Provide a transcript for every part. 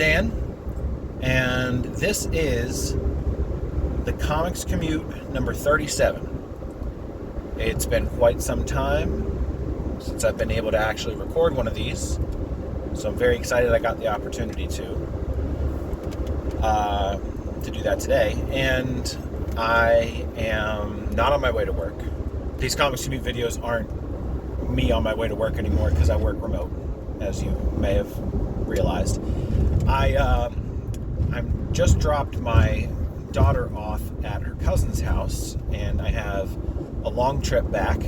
Dan, and this is the Comics Commute number 37. It's been quite some time since I've been able to actually record one of these, so I'm very excited I got the opportunity to do that today. And I am not on my way to work. These Comics Commute videos aren't me on my way to work anymore because I work remote, as you may have realized. I'm just dropped my daughter off at her cousin's house, and I have a long trip back,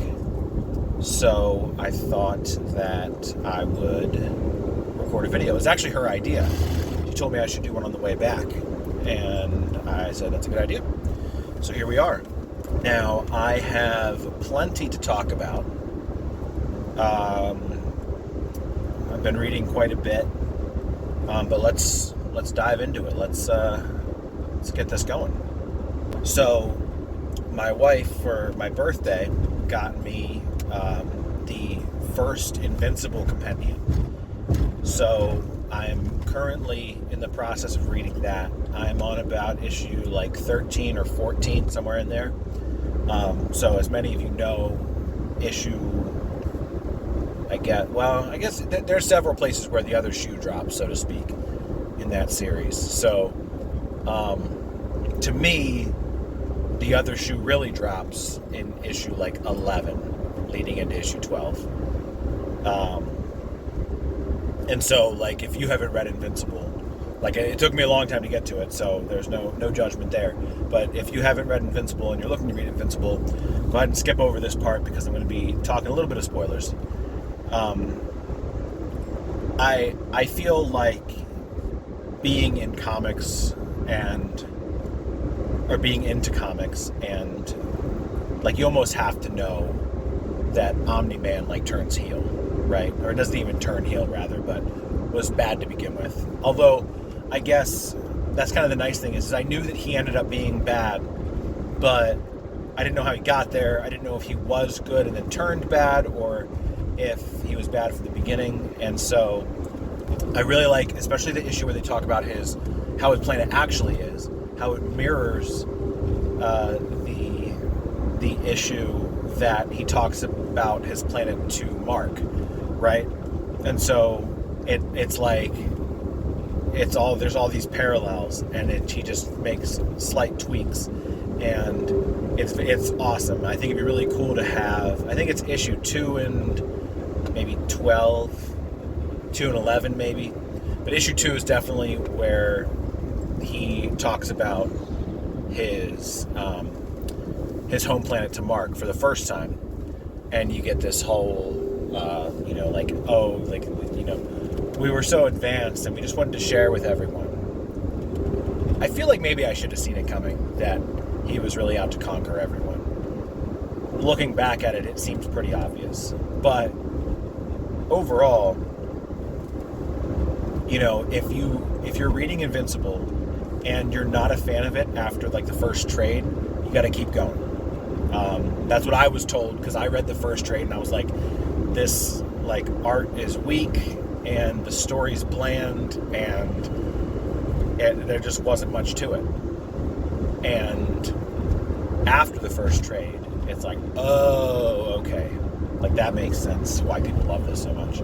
so I thought that I would record a video. It was actually her idea. She told me I should do one on the way back, and I said that's a good idea. So here we are. Now, I have plenty to talk about. I've been reading quite a bit, but let's dive into it. Let's get this going. So, my wife, for my birthday, got me the first Invincible compendium. So, I'm currently in the process of reading that. I'm on about issue like 13 or 14, somewhere in there. So, as many of you know, I guess there's several places where the other shoe drops, so to speak, in that series. So, to me, the other shoe really drops in issue like 11, leading into issue 12. And so, like, if you haven't read Invincible, like, it took me a long time to get to it, so there's no judgment there. But if you haven't read Invincible and you're looking to read Invincible, go ahead and skip over this part because I'm going to be talking a little bit of spoilers. I feel like being in comics or being into comics, and like, you almost have to know that Omni-Man like turns heel, right? Or it doesn't even turn heel, rather, but was bad to begin with. Although, I guess that's kind of the nice thing is I knew that he ended up being bad, but I didn't know how he got there. I didn't know if he was good and then turned bad, or if he was bad from the beginning. And so I really like, especially the issue where they talk about how his planet actually is, how it mirrors the issue that he talks about his planet to Mark, right? And so it's like there's all these parallels, and he just makes slight tweaks, and it's awesome. I think it'd be really cool to have. I think it's issue 2 and maybe 12, 2 and 11 maybe, but issue 2 is definitely where he talks about his home planet to Mark for the first time, and you get this whole we were so advanced and we just wanted to share with everyone. I feel like maybe I should have seen it coming, that he was really out to conquer everyone. Looking back at it, it seems pretty obvious, but overall, if you're reading Invincible and you're not a fan of it after like the first trade, you got to keep going. That's what I was told, because I read the first trade and I was like, this like art is weak and the story's bland and there just wasn't much to it. And after the first trade, it's like, oh, okay, like that makes sense why people love this so much.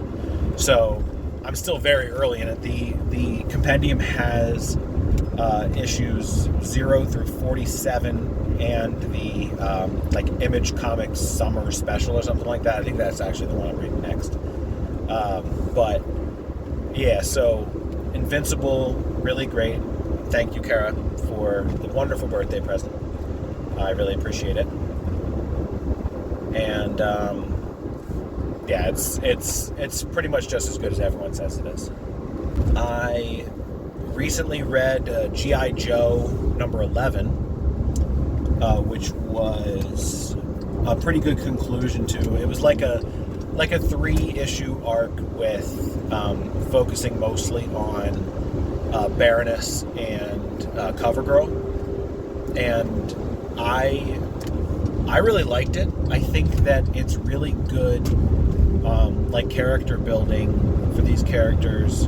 So I'm still very early in it. The compendium has issues 0 through 47 and the Image Comics Summer Special or something like that. I think that's actually the one I'm reading next. But yeah, so Invincible, really great. Thank you, Kara, for the wonderful birthday present. I really appreciate it. And yeah, it's pretty much just as good as everyone says it is. I recently read G.I. Joe number 11, which was a pretty good conclusion to. It was like a 3-issue arc with focusing mostly on Baroness and CoverGirl, and I really liked it. I think that it's really good, like, character building for these characters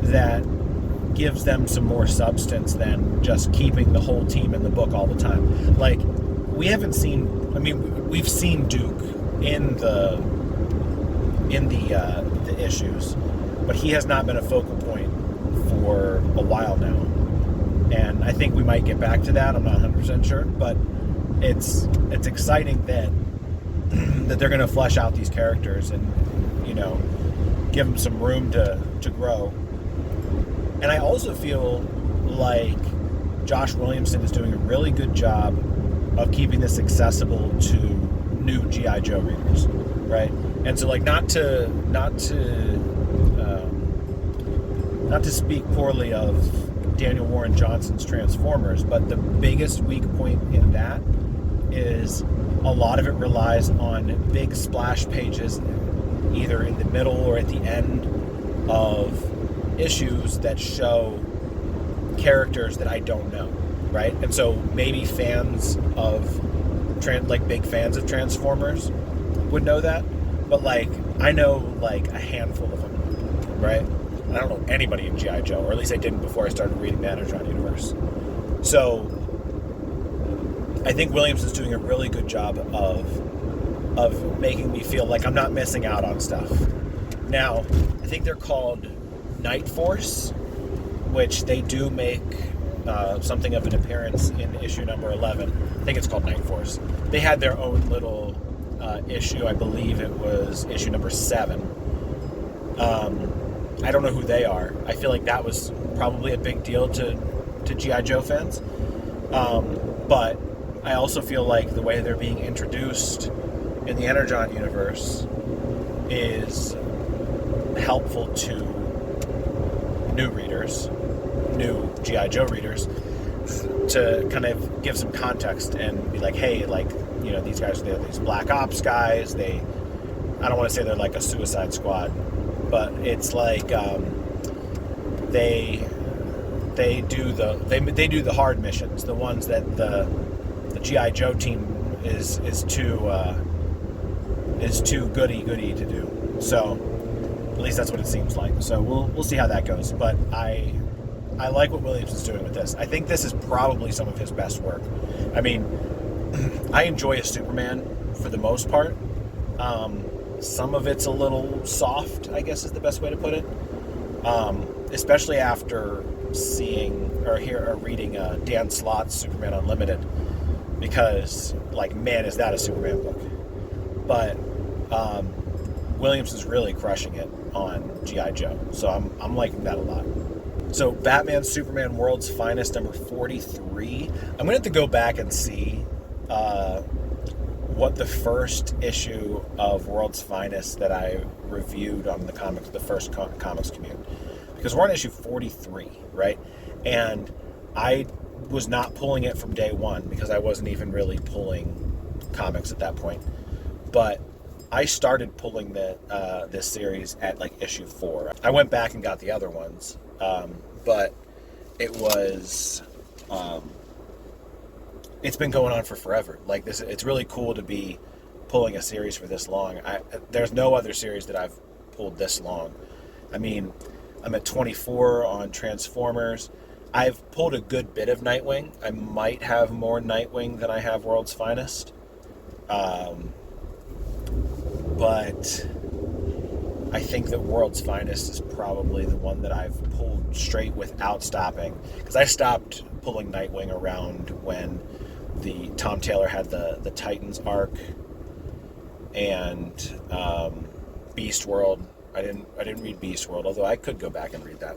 that gives them some more substance than just keeping the whole team in the book all the time. Like, we haven't seen, I mean, we've seen Duke in the issues, but he has not been a focal point for a while now. And I think we might get back to that. I'm not 100% sure, but it's exciting that that they're going to flesh out these characters and, you know, give them some room to grow. And I also feel like Josh Williamson is doing a really good job of keeping this accessible to new G.I. Joe readers, right? And so, like, not to speak poorly of Daniel Warren Johnson's Transformers, but the biggest weak point in that is a lot of it relies on big splash pages, either in the middle or at the end of issues that show characters that I don't know, right? And so maybe fans of big fans of Transformers would know that, but like I know like a handful of them, right? I don't know anybody in G.I. Joe, or at least I didn't before I started reading the Energon universe. So I think Williams is doing a really good job of making me feel like I'm not missing out on stuff. Now, I think they're called Night Force, which they do make something of an appearance in issue number 11. I think it's called Night Force. They had their own little issue. I believe it was issue number 7. I don't know who they are. I feel like that was probably a big deal to G.I. Joe fans. But I also feel like the way they're being introduced in the Energon universe is helpful to new readers, new G.I. Joe readers, to kind of give some context and be like, hey, like, you know, these guys, they're these Black Ops guys. I don't want to say they're like a Suicide Squad, but it's like they do the hard missions, the ones that the G.I. Joe team is too goody to do. So at least that's what it seems like. So we'll see how that goes. But I like what Williams is doing with this. I think this is probably some of his best work. I mean, I enjoy a Superman for the most part. Some of it's a little soft, I guess is the best way to put it. Especially after seeing or reading Dan Slott's Superman Unlimited, because, like, man, is that a Superman book. But Williams is really crushing it on G.I. Joe, so I'm liking that a lot. So Batman Superman World's Finest number 43. I'm gonna have to go back and see what the first issue of World's Finest that I reviewed on the first Comics Commute, because we're on issue 43, right? And I was not pulling it from day one because I wasn't even really pulling comics at that point. But I started pulling this series at like issue 4. I went back and got the other ones, but it was it's been going on for forever. Like this, it's really cool to be pulling a series for this long. There's no other series that I've pulled this long. I mean, I'm at 24 on Transformers. I've pulled a good bit of Nightwing. I might have more Nightwing than I have World's Finest. But I think that World's Finest is probably the one that I've pulled straight without stopping. Because I stopped pulling Nightwing around when the Tom Taylor had the Titans arc and Beast World. I didn't read Beast World, although I could go back and read that.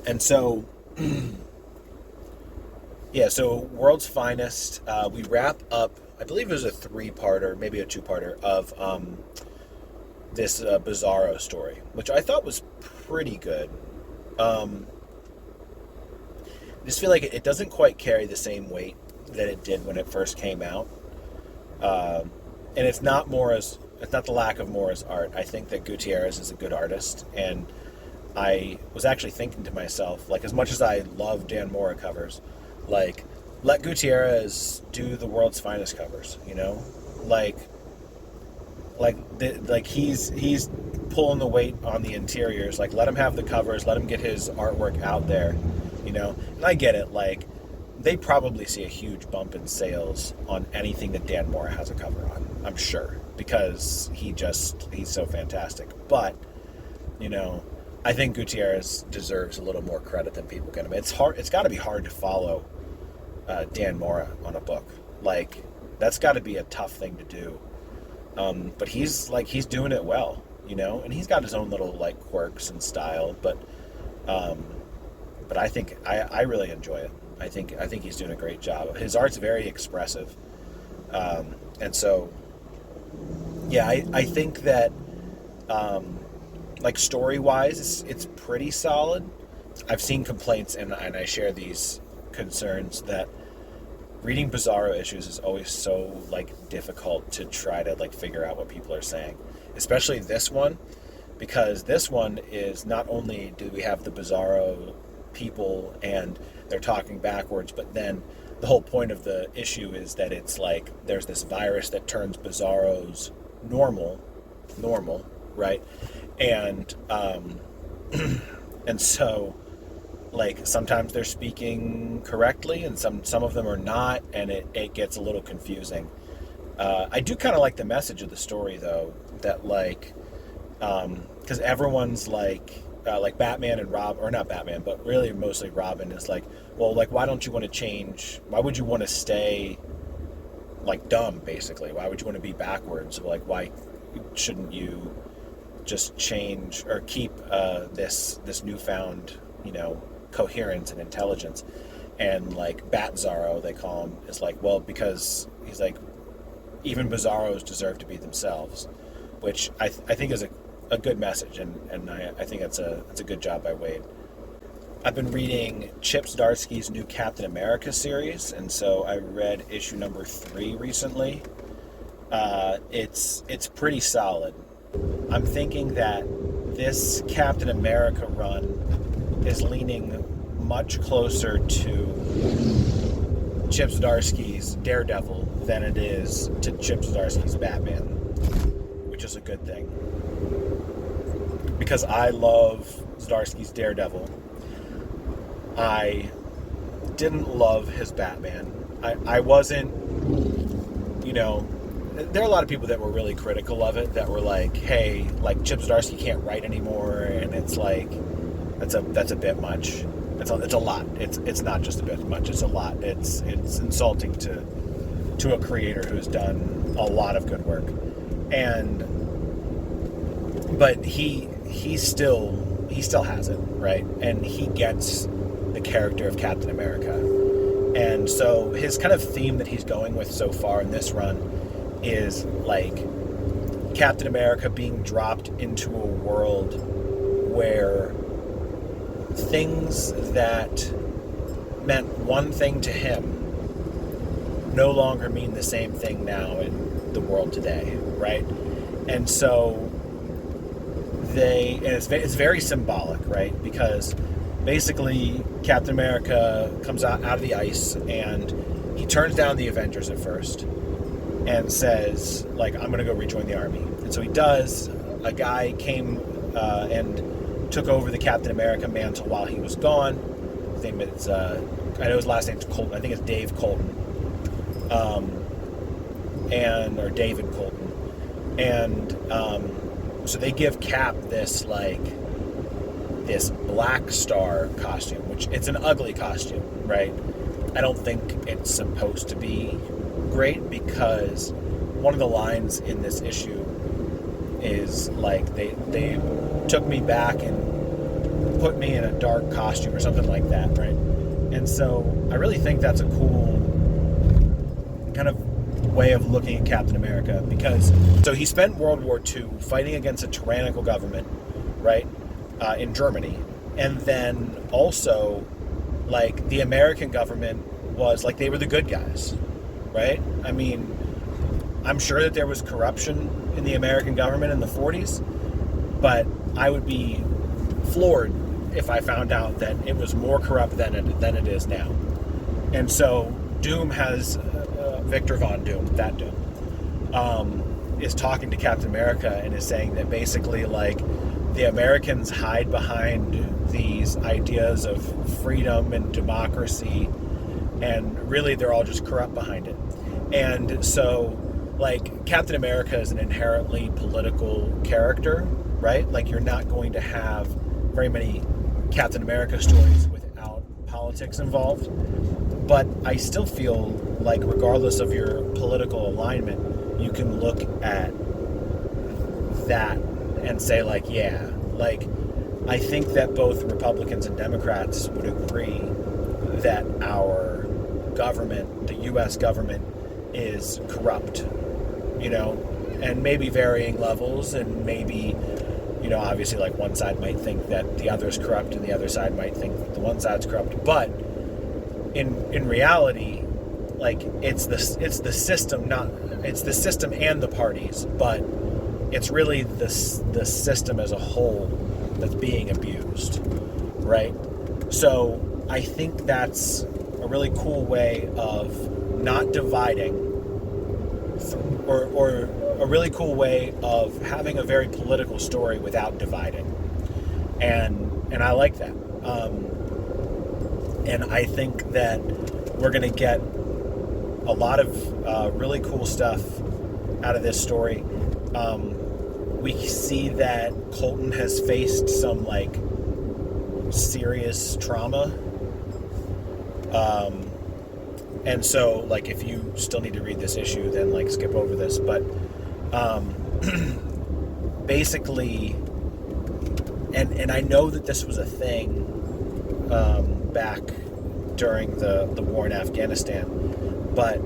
And so, yeah, so World's Finest, we wrap up, I believe it was a 3-parter, maybe a 2-parter, of this Bizarro story, which I thought was pretty good. I just feel like it doesn't quite carry the same weight that it did when it first came out. And it's not the lack of Mora's art. I think that Gutierrez is a good artist, and I was actually thinking to myself, like, as much as I love Dan Mora covers, like, let Gutierrez do the World's Finest covers, you know? Like like he's pulling the weight on the interiors. Like, let him have the covers, let him get his artwork out there, you know. And I get it. Like, they probably see a huge bump in sales on anything that Dan Mora has a cover on, I'm sure, because he's so fantastic. But, you know, I think Gutierrez deserves a little more credit than people give him. It's got to be hard to follow Dan Mora on a book. Like, that's got to be a tough thing to do. But he's doing it well, you know, and he's got his own little like quirks and style. But I think I really enjoy it. I think he's doing a great job. His art's very expressive, and so yeah, I think that like story-wise, it's pretty solid. I've seen complaints, and I share these concerns, that reading Bizarro issues is always so like difficult to try to like figure out what people are saying, especially this one, because this one is not only do we have the Bizarro people and they're talking backwards, but then the whole point of the issue is that it's like there's this virus that turns Bizarros normal, right? And and so like sometimes they're speaking correctly and some of them are not, and it gets a little confusing. I do kind of like the message of the story though, that like because everyone's like Batman and Rob, or not Batman, but really mostly Robin is like, well, like, why don't you want to change? Why would you want to stay like dumb, basically? Why would you want to be backwards? Like, why shouldn't you just change or keep this newfound, you know, coherence and intelligence? And like Bat-Zarro, they call him, is like, well, because he's like, even Bizarros deserve to be themselves, which I think is a good message, and I think it's a good job by Wade. I've been reading Chip Zdarsky's new Captain America series, and so I read issue number 3 recently. It's pretty solid. I'm thinking that this Captain America run is leaning much closer to Chip Zdarsky's Daredevil than it is to Chip Zdarsky's Batman, which is a good thing, because I love Zdarsky's Daredevil. I didn't love his Batman. I wasn't, you know, there are a lot of people that were really critical of it, that were like, hey, like Chip Zdarsky can't write anymore, and it's like, that's a bit much. It's a lot. It's not just a bit much, it's a lot. It's insulting to a creator who's done a lot of good work. But he still has it, right? And he gets the character of Captain America. And so his kind of theme that he's going with so far in this run is like Captain America being dropped into a world where things that meant one thing to him no longer mean the same thing now in the world today, right? And so it's very symbolic, right? Because basically Captain America comes out of the ice, and he turns down the Avengers at first and says, like, I'm going to go rejoin the army. And so he does. A guy came and took over the Captain America mantle while he was gone. His name is, I know his last name's Colton. I think it's Dave Colton. Or David Colton. And so they give Cap this Black Star costume, which it's an ugly costume, right? I don't think it's supposed to be great, because one of the lines in this issue is like they took me back and put me in a dark costume or something like that, right? And so I really think that's a cool kind of way of looking at Captain America, because so he spent World War II fighting against a tyrannical government, right, in Germany, and then also like the American government was like, they were the good guys, right? I mean, I'm sure that there was corruption in the American government in the 40s, but I would be floored if I found out that it was more corrupt than it is now. And so Doom has Victor Von Doom, that Doom, is talking to Captain America and is saying that basically, like, the Americans hide behind these ideas of freedom and democracy, and really they're all just corrupt behind it. And so, like, Captain America is an inherently political character, right? Like, you're not going to have very many Captain America stories without politics involved. But I still feel like, regardless of your political alignment, you can look at that and say, like, yeah, like, I think that both Republicans and Democrats would agree that our government, the U.S. government, is corrupt, you know, and maybe varying levels, and maybe, you know, obviously, like, one side might think that the other is corrupt and the other side might think that the one side's corrupt, but in reality, like, it's the system, it's the system and the parties, but it's really the system as a whole that's being abused, right? So I think that's a really cool way of not dividing, or a really cool way of having a very political story without dividing, and I like that. And I think that we're going to get a lot of really cool stuff out of this story. We see that Colton has faced some, like, serious trauma. And so, like, if you still need to read this issue, then, like, skip over this. But basically, and I know that this was a thing back during the war in Afghanistan, but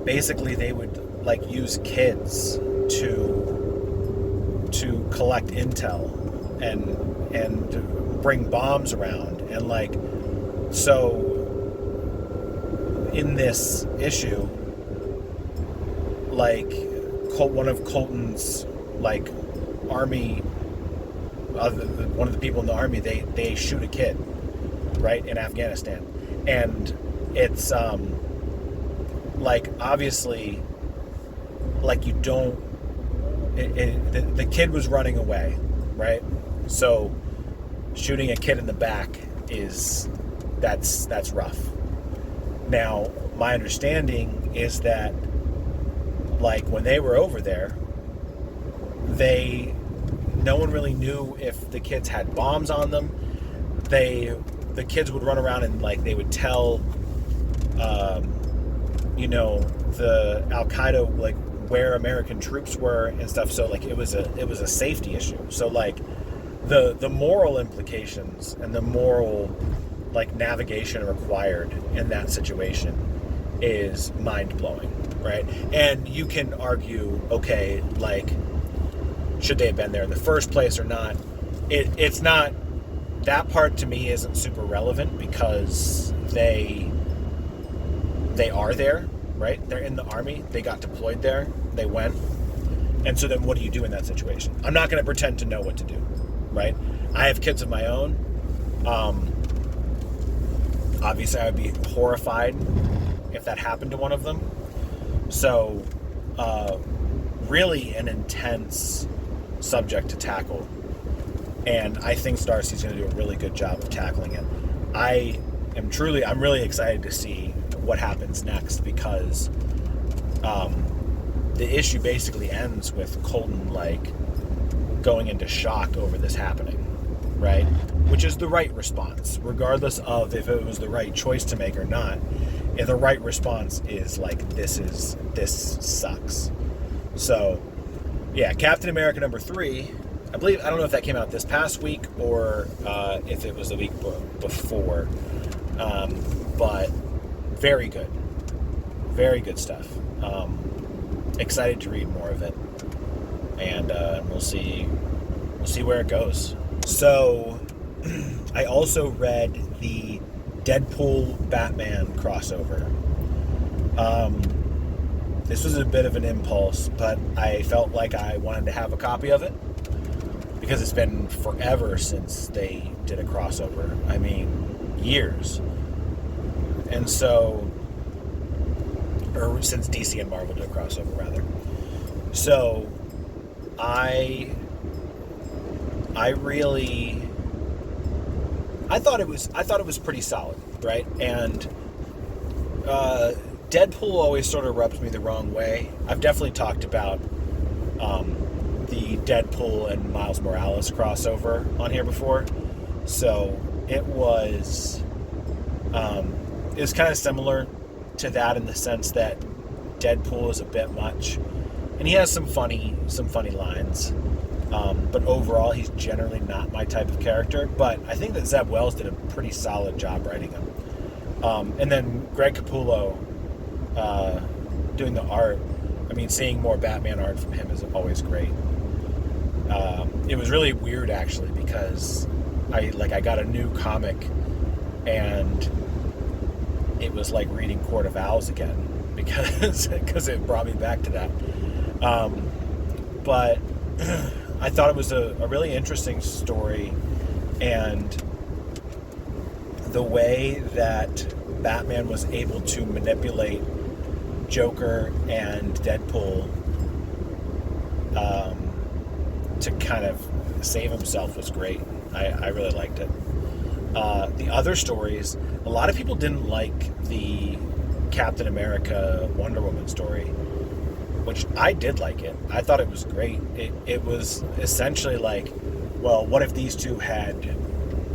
basically they would, like, use kids to collect intel and bring bombs around, and, like, so in this issue, like, one of Colton's, like, army, one of the people in the army, they shoot a kid, right, in Afghanistan, and it's like, obviously, like, you don't, the kid was running away, right? So shooting a kid in the back that's rough. Now, my understanding is that, like, when they were over there, no one really knew if the kids had bombs on them. The kids would run around and, like, they would tell, you know, the Al-Qaeda, like, where American troops were and stuff. So, like, it was a safety issue. So, like, the moral implications and the moral, like, navigation required in that situation is mind-blowing, right? And you can argue, okay, like, should they have been there in the first place or not? It's not, that part to me isn't super relevant, because they are there, right? They're in the army, they got deployed there, they went, and so then what do you do in that situation? I'm not going to pretend to know what to do, right? I have kids of my own. Obviously, I would be horrified if that happened to one of them. So, really an intense subject to tackle. And I think Starcy's going to do a really good job of tackling it. I'm really excited to see what happens next, because the issue basically ends with Colton, like, going into shock over this happening, right? Which is the right response, regardless of if it was the right choice to make or not. If the right response is, like, this sucks. So, yeah, Captain America number 3, I don't know if that came out this past week or if it was the week before, but very good. Very good stuff. Excited to read more of it, and we'll see where it goes. So, I also read the Deadpool Batman crossover. This was a bit of an impulse, but I felt like I wanted to have a copy of it, because it's been forever since they did a crossover. I mean, years. And so, or since DC and Marvel did a crossover, rather. So I really I thought it was pretty solid, right? And Deadpool always sort of rubs me the wrong way. I've definitely talked about the Deadpool and Miles Morales crossover on here before. So it was kind of similar to that in the sense that Deadpool is a bit much, and he has some funny lines. But overall, he's generally not my type of character. But I think that Zeb Wells did a pretty solid job writing him. And then Greg Capullo doing the art. I mean, seeing more Batman art from him is always great. It was really weird, actually, because I got a new comic, and it was like reading Court of Owls again, because it brought me back to that. But I thought it was a really interesting story, and the way that Batman was able to manipulate Joker and Deadpool to kind of save himself was great. I really liked it. The other stories, a lot of people didn't like the Captain America Wonder Woman story, which I did like it. I thought it was great. It was essentially like, well, what if these two had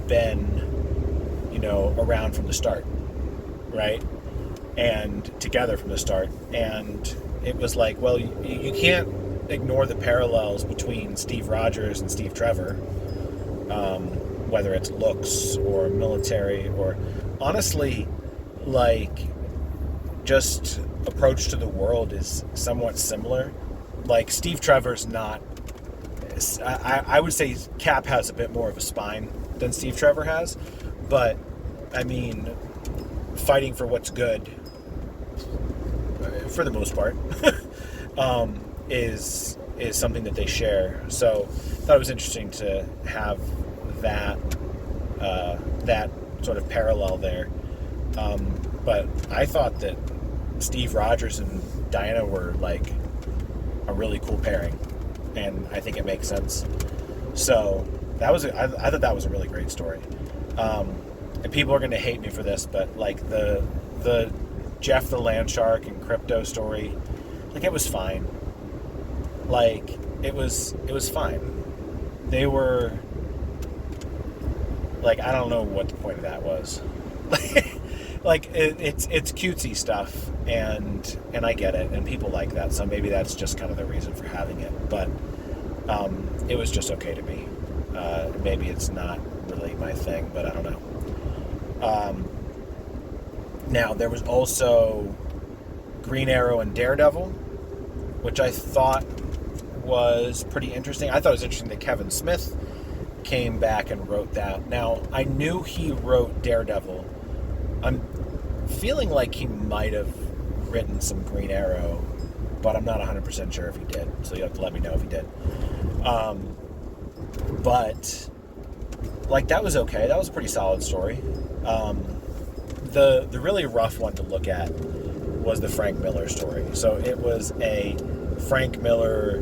been, around from the start, right? And together from the start. And it was like, well, you can't ignore the parallels between Steve Rogers and Steve Trevor, whether it's looks or military or honestly, like, just approach to the world is somewhat similar. Like, Steve Trevor's not... I would say Cap has a bit more of a spine than Steve Trevor has, but, I mean, fighting for what's good, for the most part, is something that they share. So, I thought it was interesting to have that sort of parallel there. But I thought that Steve Rogers and Diana were like a really cool pairing, and I think it makes sense. So I thought that was a really great story. And people are going to hate me for this, but like the Jeff the Land Shark and Crypto story, like, it was fine. Like, it was fine. They were like, I don't know what the point of that was. Like, it's cutesy stuff, and I get it, and people like that, so maybe that's just kind of the reason for having it. But it was just okay to me. Maybe it's not really my thing, but I don't know. Now, there was also Green Arrow and Daredevil, which I thought was pretty interesting. I thought it was interesting that Kevin Smith came back and wrote that. Now, I knew he wrote Daredevil. I'm feeling like he might have written some Green Arrow, but I'm not 100% sure if he did, so you'll have to let me know if he did. But, like, that was okay. That was a pretty solid story. The really rough one to look at was the Frank Miller story. So it was a Frank Miller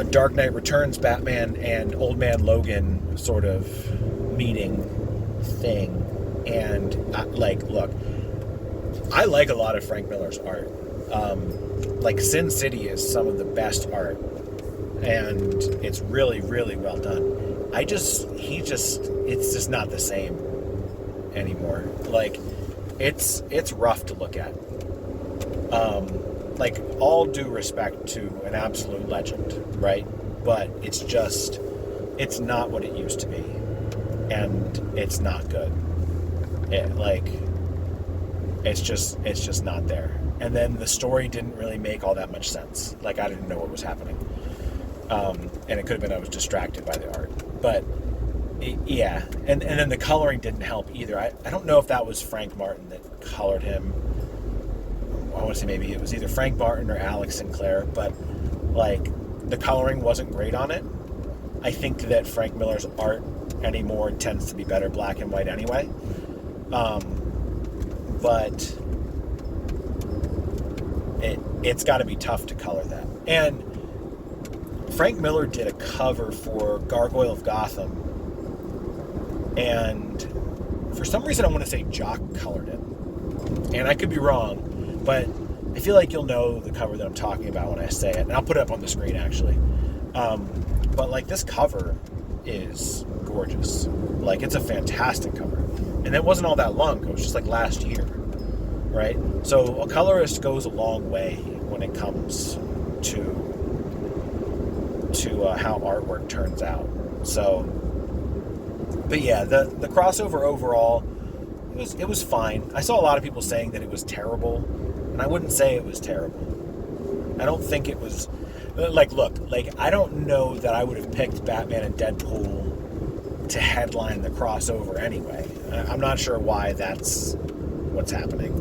Dark Knight Returns Batman and Old Man Logan sort of meeting thing. And, look, I like a lot of Frank Miller's art. Like, Sin City is some of the best art, and it's really, really well done. It's just not the same anymore. Like, it's rough to look at. Like, all due respect to an absolute legend, right? But it's not what it used to be, and it's not good. It's just not there. And then the story didn't really make all that much sense. Like, I didn't know what was happening. And it could have been I was distracted by the art. But, yeah. And then the coloring didn't help either. I don't know if that was Frank Martin that colored him. I want to say maybe it was either Frank Martin or Alex Sinclair. But, like, the coloring wasn't great on it. I think that Frank Miller's art anymore tends to be better black and white anyway. But it's got to be tough to color that. And Frank Miller did a cover for Gargoyle of Gotham, and for some reason I want to say Jock colored it. And I could be wrong, but I feel like you'll know the cover that I'm talking about when I say it. And I'll put it up on the screen, actually. But, like, this cover is gorgeous. Like, it's a fantastic cover. And it wasn't all that long ago. It was just, like, last year, right? So a colorist goes a long way when it comes to how artwork turns out. So, but yeah, the crossover overall, it was fine. I saw a lot of people saying that it was terrible, and I wouldn't say it was terrible. I don't think it was, like, look, like, I don't know that I would have picked Batman and Deadpool to headline the crossover anyway. I'm not sure why that's what's happening.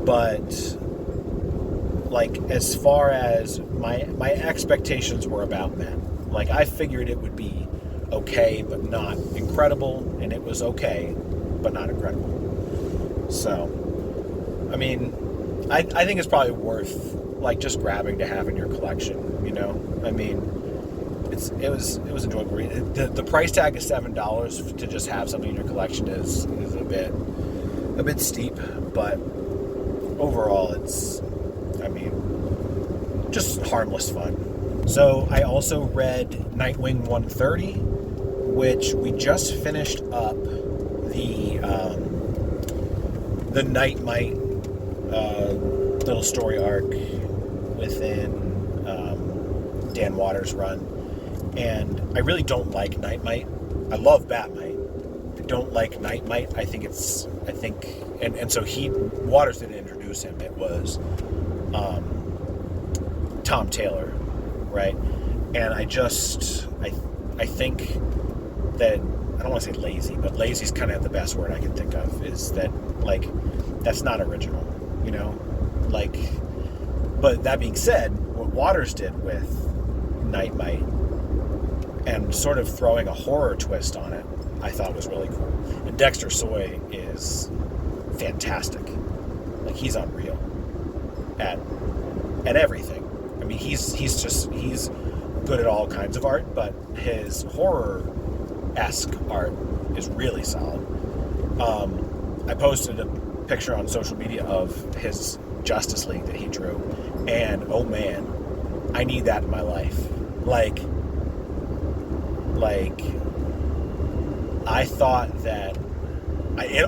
But, like, as far as my expectations were about that, like, I figured it would be okay, but not incredible, and it was okay, but not incredible. So, I mean, I think it's probably worth, like, just grabbing to have in your collection, you know? I mean, it was enjoyable. The price tag is $7 to just have something in your collection is a bit steep, but overall it's, I mean, just harmless fun. So I also read Nightwing 130, which we just finished up the Night Might little story arc within Dan Waters' run, and I really don't like Night Might. I love Batmite. I don't like Night Might. I think and so Waters didn't introduce him. It was Tom Taylor, right? And I think that, I don't want to say lazy, but lazy is kind of the best word I can think of, is that, like, that's not original, you know? Like, but that being said, what Waters did with Night Might and sort of throwing a horror twist on it, I thought was really cool. And Dexter Soy is fantastic. Like, he's unreal at everything. I mean, he's good at all kinds of art, but his horror-esque art is really solid. I posted a picture on social media of his Justice League that he drew, and oh man, I need that in my life. Like I thought that,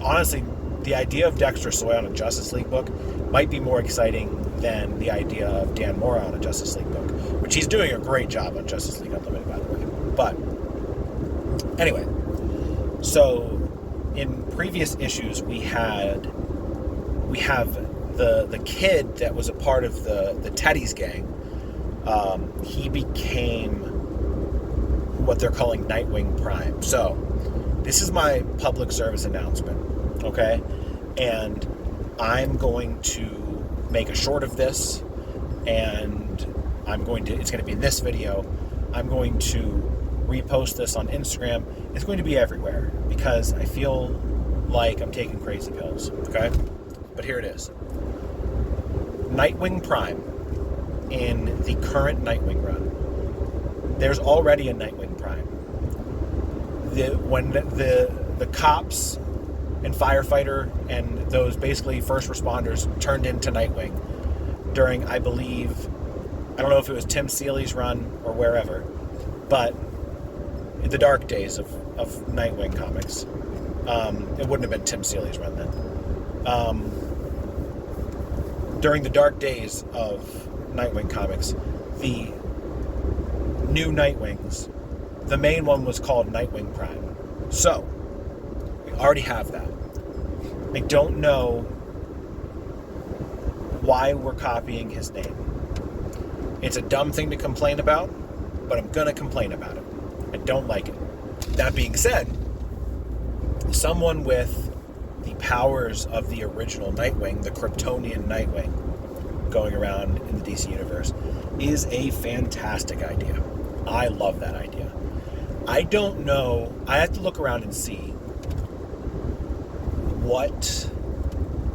honestly, the idea of Dexter Soy on a Justice League book might be more exciting than the idea of Dan Mora on a Justice League book, which he's doing a great job on Justice League Unlimited, by the way. But anyway, so in previous issues we have the kid that was a part of the Teddy's gang. He became what they're calling Nightwing Prime. So this is my public service announcement, okay? And I'm going to make a short of this, and it's going to be in this video. I'm going to repost this on Instagram. It's going to be everywhere because I feel like I'm taking crazy pills, okay? But here it is. Nightwing Prime in the current Nightwing run. There's already a Nightwing Prime. When the cops and firefighter and those basically first responders turned into Nightwing during, I believe, I don't know if it was Tim Seeley's run or wherever, but in the dark days of Nightwing comics. It wouldn't have been Tim Seeley's run then. During the dark days of Nightwing comics, the new Nightwings, the main one was called Nightwing Prime. So, we already have that. I don't know why we're copying his name. It's a dumb thing to complain about, but I'm going to complain about it. I don't like it. That being said, someone with the powers of the original Nightwing, the Kryptonian Nightwing, going around in the DC universe, is a fantastic idea. I love that idea. I don't know. I have to look around and see what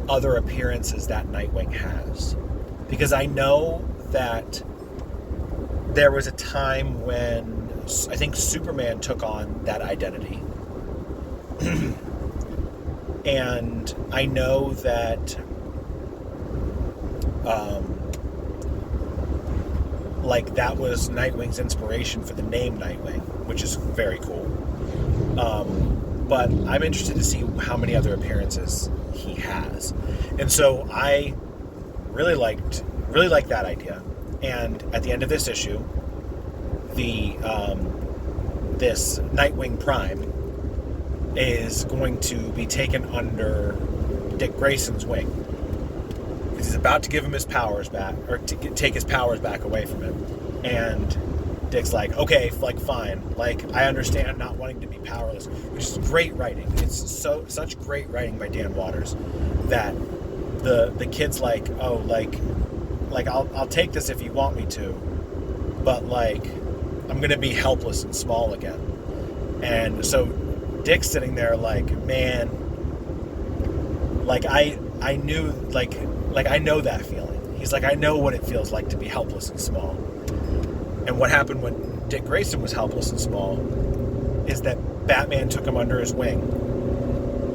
other appearances that Nightwing has. Because I know that there was a time when I think Superman took on that identity. And I know that that was Nightwing's inspiration for the name Nightwing, which is very cool. But I'm interested to see how many other appearances he has. And so I really liked that idea. And at the end of this issue, this Nightwing Prime is going to be taken under Dick Grayson's wing. Because he's about to give him his powers back, or to take his powers back away from him. And Dick's like, okay, fine. I understand not wanting to be powerless, which is great writing. It's such great writing by Dan Watters that the kid's like, oh, I'll take this if you want me to, but I'm gonna be helpless and small again. And so Dick's sitting there man, I knew I know that feeling. He's like, I know what it feels like to be helpless and small. And what happened when Dick Grayson was helpless and small is that Batman took him under his wing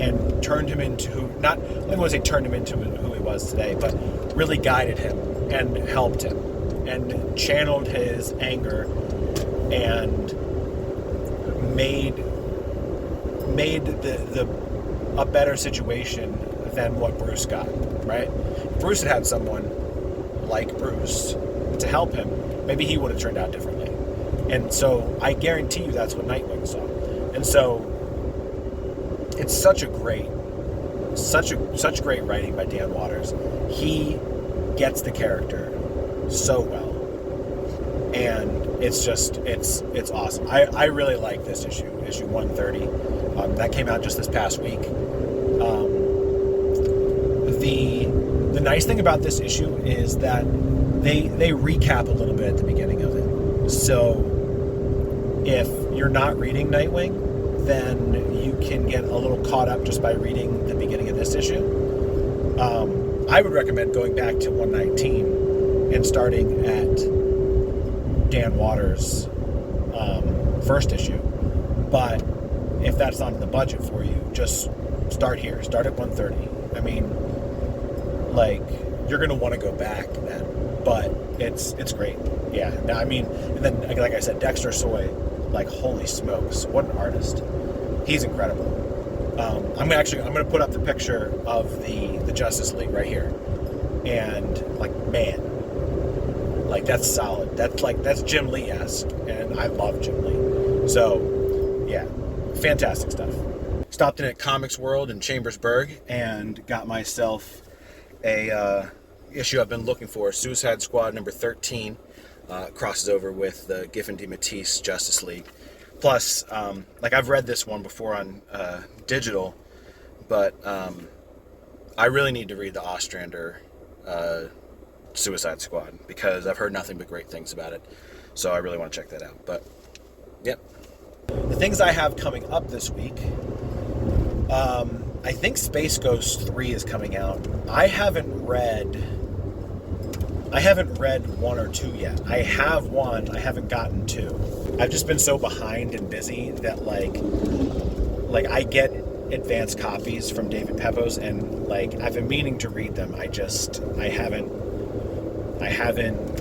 and turned him into, I don't want to say turned him into who he was today, but really guided him and helped him and channeled his anger and made a better situation than what Bruce got, right? If Bruce had someone like Bruce to help him, maybe he would have turned out differently. And so I guarantee you that's what Nightwing saw. And so it's such great writing by Dan Watters. He gets the character so well. And it's awesome. I really like this issue 130. That came out just this past week. The nice thing about this issue is that they recap a little bit at the beginning of it. So if you're not reading Nightwing, then you can get a little caught up just by reading the beginning of this issue. I would recommend going back to 119 and starting at Dan Watters' first issue. But if that's not in the budget for you, just start here. Start at 130. I mean, you're going to want to go back then. But it's great. Yeah. Now, I mean, and then, like I said, Dexter Soy, holy smokes, what an artist. He's incredible. I'm going to put up the picture of the Justice League right here. And, man, that's solid. That's Jim Lee-esque, and I love Jim Lee. So, yeah, fantastic stuff. Stopped in at Comics World in Chambersburg and got myself a issue I've been looking for, Suicide Squad number 13. Crosses over with the Giffen DeMatteis Justice League. Plus, I've read this one before on digital, but I really need to read the Ostrander Suicide Squad because I've heard nothing but great things about it. So I really want to check that out. But, yep. The things I have coming up this week, I think Space Ghost 3 is coming out. I haven't read 1 or 2 yet. I have 1, I haven't gotten 2. I've just been so behind and busy that I get advanced copies from David Pepos and I've been meaning to read them. I haven't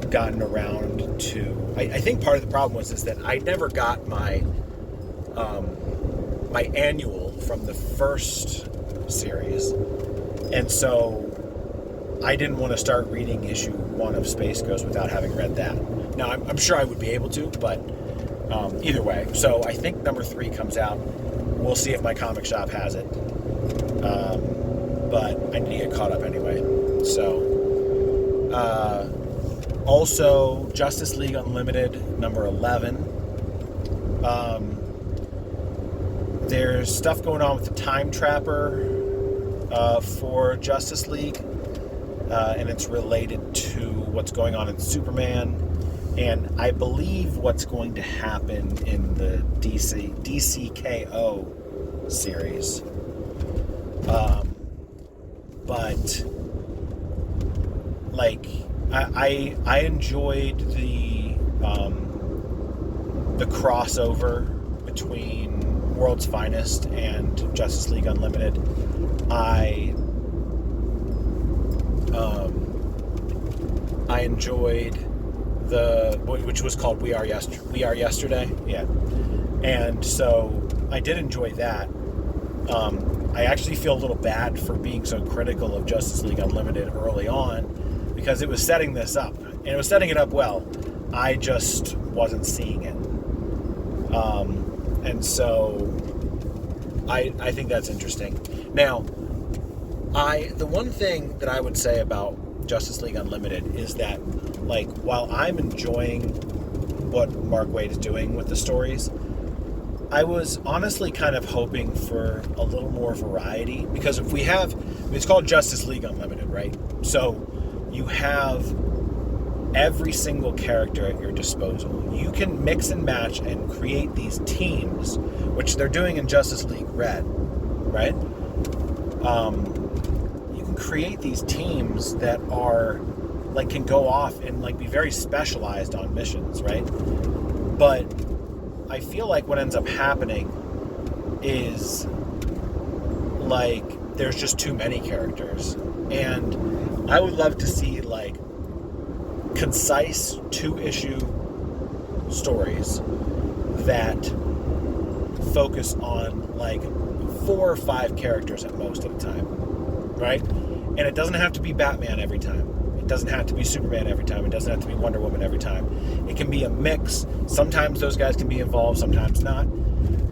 gotten around to. I think part of the problem is that I never got my my annual from the first series, and so I didn't want to start reading issue 1 of Space Ghost without having read that. Now, I'm sure I would be able to, but either way. So I think number 3 comes out. We'll see if my comic shop has it. But I need to get caught up anyway. So, also, Justice League Unlimited, number 11. There's stuff going on with the Time Trapper for Justice League. And it's related to what's going on in Superman, and I believe what's going to happen in the DCKO series. but like I enjoyed the crossover between World's Finest and Justice League Unlimited. I enjoyed which was called We Are Yesterday, yeah. And so I did enjoy that. I actually feel a little bad for being so critical of Justice League Unlimited early on, because it was setting this up, and it was setting it up well. I just wasn't seeing it. And so I think that's interesting. Now, the one thing that I would say about Justice League Unlimited is that, like, while I'm enjoying what Mark Waid is doing with the stories, I was honestly kind of hoping for a little more variety, because if we have, it's called Justice League Unlimited, right? So you have every single character at your disposal. You can mix and match and create these teams, which they're doing in Justice League Red, right? You can create these teams that are, like, can go off and, like, be very specialized on missions, right? But I feel like what ends up happening is, like, there's just too many characters. And I would love to see, like, concise 2-issue stories that focus on, like, 4 or 5 characters at most at a time, right? And it doesn't have to be Batman every time. It doesn't have to be Superman every time. It doesn't have to be Wonder Woman every time. It can be a mix. Sometimes those guys can be involved, sometimes not.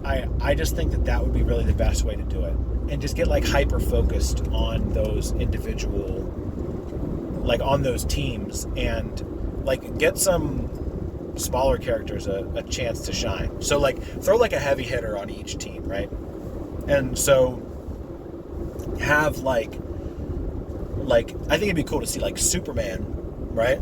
I just think that would be really the best way to do it. And just get, like, hyper-focused on those individual, like, on those teams, and, like, get some smaller characters a chance to shine. So, like, throw, like, a heavy hitter on each team, right? And so have, like, I think it'd be cool to see, like, Superman, right?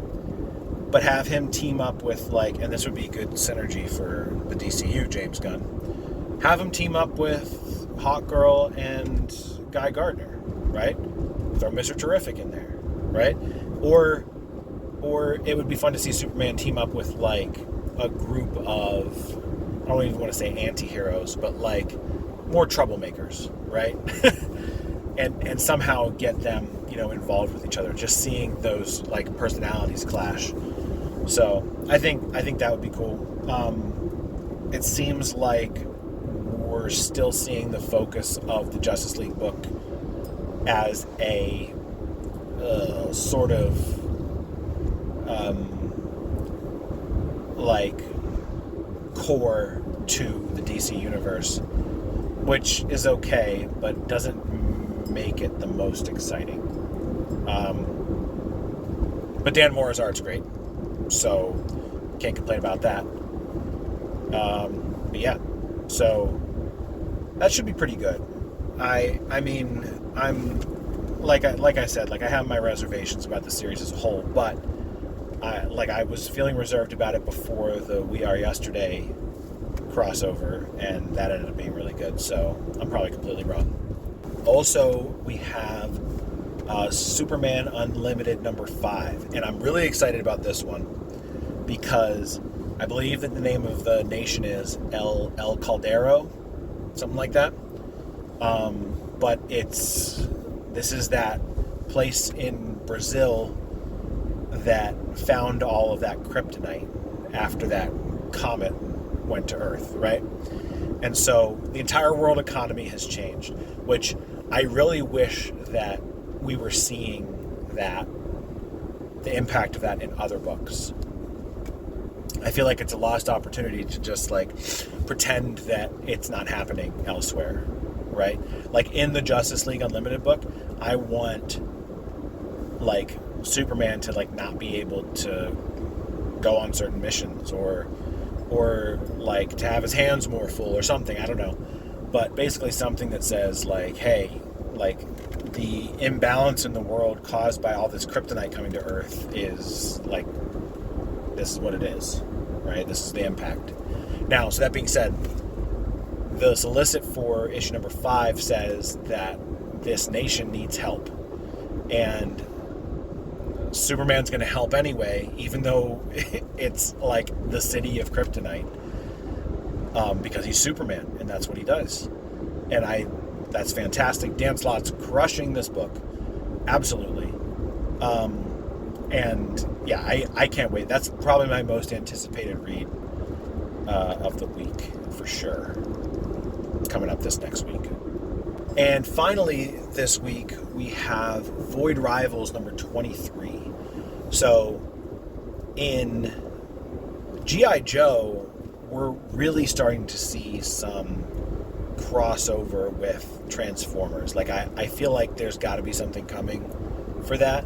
But have him team up with, like, and this would be good synergy for the DCU, James Gunn. Have him team up with Hawkgirl and Guy Gardner, right? Throw Mr. Terrific in there, right? Or it would be fun to see Superman team up with, like, a group of, I don't even want to say anti-heroes, but, like, more troublemakers, right? and somehow get them, you know, involved with each other. Just seeing those, like, personalities clash. So I think that would be cool. It seems like we're still seeing the focus of the Justice League book as a sort of like core to the DC universe, which is okay, but doesn't make it the most exciting. But Dan Mora's art's great, so can't complain about that. But yeah, so that should be pretty good. I mean, I'm like I said, like, I have my reservations about the series as a whole, but I was feeling reserved about it before the We Are Yesterday crossover, and that ended up being really good, so I'm probably completely wrong. Also, we have Superman Unlimited number 5, and I'm really excited about this one because I believe that the name of the nation is El Caldero, something like that. But this is that place in Brazil that found all of that kryptonite after that comet went to Earth, right? And so the entire world economy has changed, which I really wish that we were seeing that, the impact of that in other books. I feel like it's a lost opportunity to just, like, pretend that it's not happening elsewhere, right? Like, in the Justice League Unlimited book, I want, like, Superman to, like, not be able to go on certain missions, or like, to have his hands more full or something, I don't know. But basically something that says, like, hey, like, the imbalance in the world caused by all this kryptonite coming to Earth is, like, this is what it is, right? This is the impact. Now, so that being said, the solicit for issue number 5 says that this nation needs help. and Superman's going to help anyway, even though it's like the city of Kryptonite, because he's Superman and that's what he does. And that's fantastic. Dan Slott's crushing this book, absolutely. And yeah, I can't wait. That's probably my most anticipated read of the week for sure, coming up this next week. And finally this week we have Void Rivals number 23. So in G.I. Joe, we're really starting to see some crossover with Transformers. Like I feel like there's got to be something coming for that,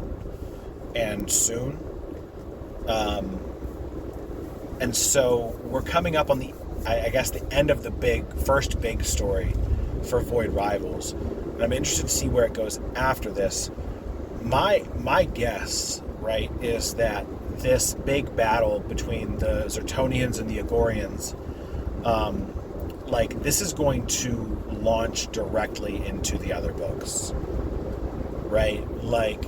and soon. And so we're coming up on the, I guess, the end of the first big story for Void Rivals, and I'm interested to see where it goes after this. My guess, right, is that this big battle between the Zertonians and the Agorians, like, this is going to launch directly into the other books, right? Like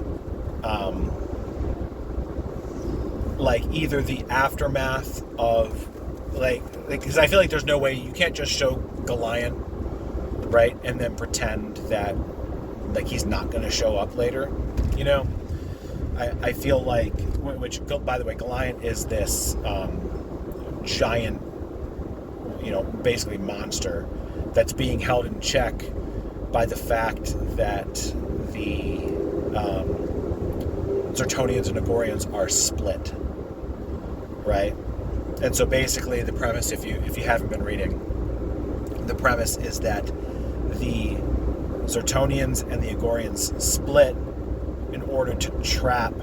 either the aftermath of, like, because I feel like there's no way, you can't just show Goliath, right, and then pretend that, like, he's not going to show up later, you know? I feel like, which, by the way, Goliath is this giant, you know, basically monster that's being held in check by the fact that the Zertonians and Agorians are split, right? And so basically the premise, if you haven't been reading, the premise is that the Zertonians and the Agorians split in order to trap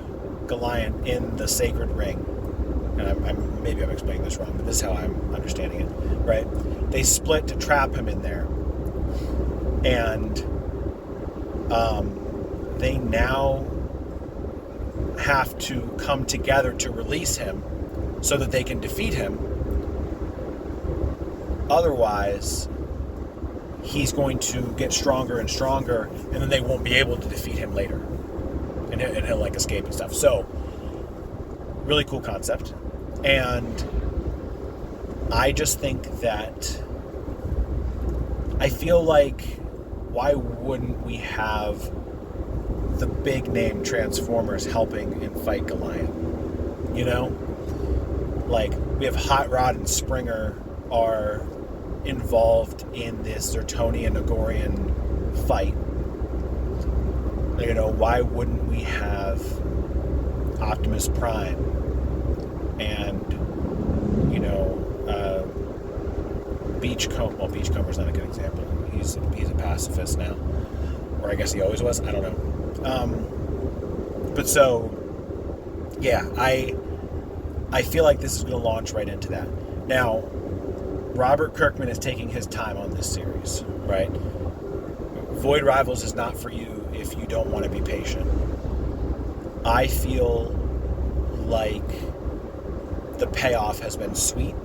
Goliath in the sacred ring. And maybe I'm explaining this wrong, but this is how I'm understanding it, right? They split to trap him in there. And they now have to come together to release him so that they can defeat him. Otherwise, he's going to get stronger and stronger, and then they won't be able to defeat him later. And he'll like escape and stuff. So, really cool concept. And I just think that, I feel like, why wouldn't we have the big name Transformers helping in fight Goliath? You know? Like, we have Hot Rod and Springer are involved in this Zertonian Agorian fight. You know, why wouldn't we have Optimus Prime and, you know, Beachcomber? Well, Beachcomber's not a good example. He's a pacifist now, or I guess he always was. I don't know. But so, yeah, I feel like this is going to launch right into that. Now, Robert Kirkman is taking his time on this series, right? Void Rivals is not for you if you don't want to be patient. I feel like the payoff has been sweet.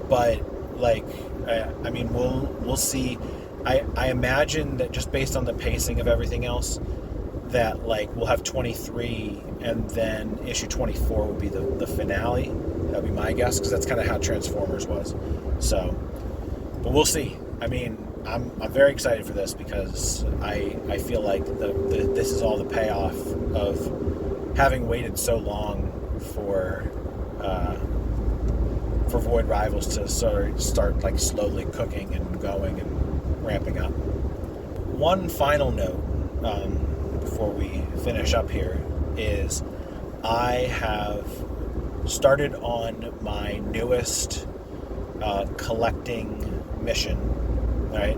But, like, I mean, we'll see. I imagine that just based on the pacing of everything else, that, like, we'll have 23 and then issue 24 will be the finale. That would be my guess, because that's kind of how Transformers was. So, but we'll see. I mean, I'm very excited for this, because I feel like this is all the payoff of having waited so long for Void Rivals to start like slowly cooking and going and ramping up. One final note before we finish up here is I have started on my newest collecting mission. Right,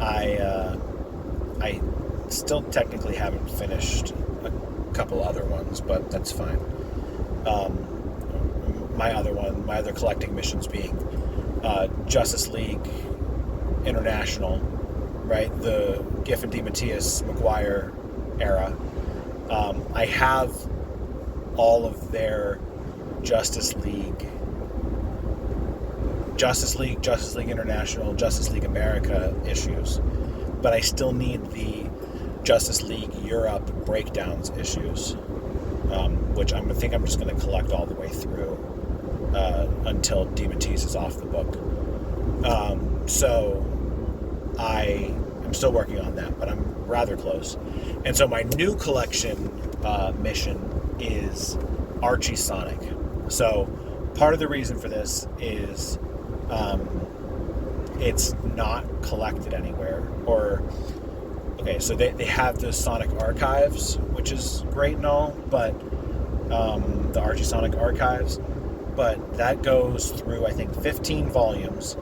I still technically haven't finished a couple other ones, but that's fine. My other collecting missions being Justice League International, right? The Giffen DeMatteis McGuire era. I have all of their Justice League International, Justice League America issues. but I still need the Justice League Europe breakdowns issues, which I think I'm just going to collect all the way through until DeMatteis is off the book. So I am still working on that, but I'm rather close. And so my new collection mission is Archie Sonic. So part of the reason for this is it's not collected anywhere. Okay, so they have the Sonic archives, which is great and all, but the Archie Sonic archives, but that goes through, I think, 15 volumes.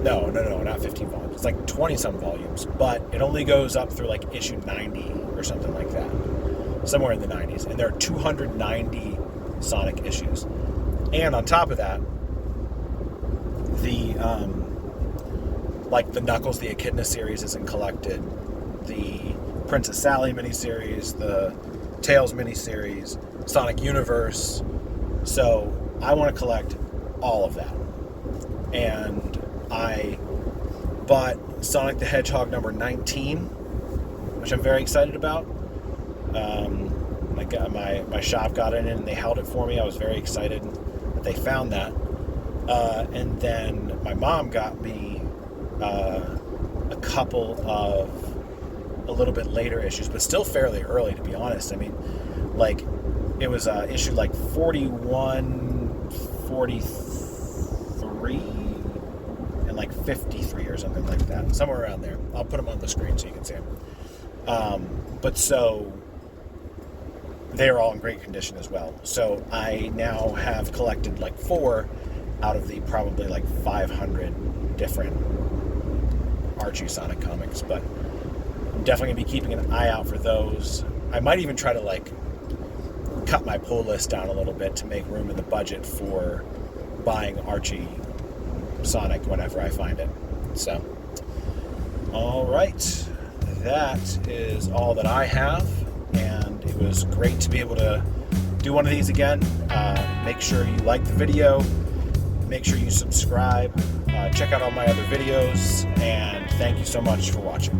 No, not 15 volumes. It's like 20-some volumes, but it only goes up through like issue 90 or something like that, somewhere in the 90s. And there are 290 Sonic issues. And on top of that, the Knuckles the Echidna series isn't collected. The Princess Sally miniseries, the Tails miniseries, Sonic Universe. So I want to collect all of that. And I bought Sonic the Hedgehog number 19, which I'm very excited about. My shop got it in and they held it for me. I was very excited that they found that. And then my mom got me a couple of a little bit later issues, but still fairly early, to be honest. I mean, like, it was issue like 41, 43, and like 53 or something like that. Somewhere around there. I'll put them on the screen so you can see them. But so they're all in great condition as well. So I now have collected like 4 out of the probably like 500 different Archie Sonic comics, but I'm definitely going to be keeping an eye out for those. I might even try to like cut my pull list down a little bit to make room in the budget for buying Archie Sonic whenever I find it. So, all right, that is all that I have, and it was great to be able to do one of these again. Make sure you like the video, make sure you subscribe, check out all my other videos, and thank you so much for watching.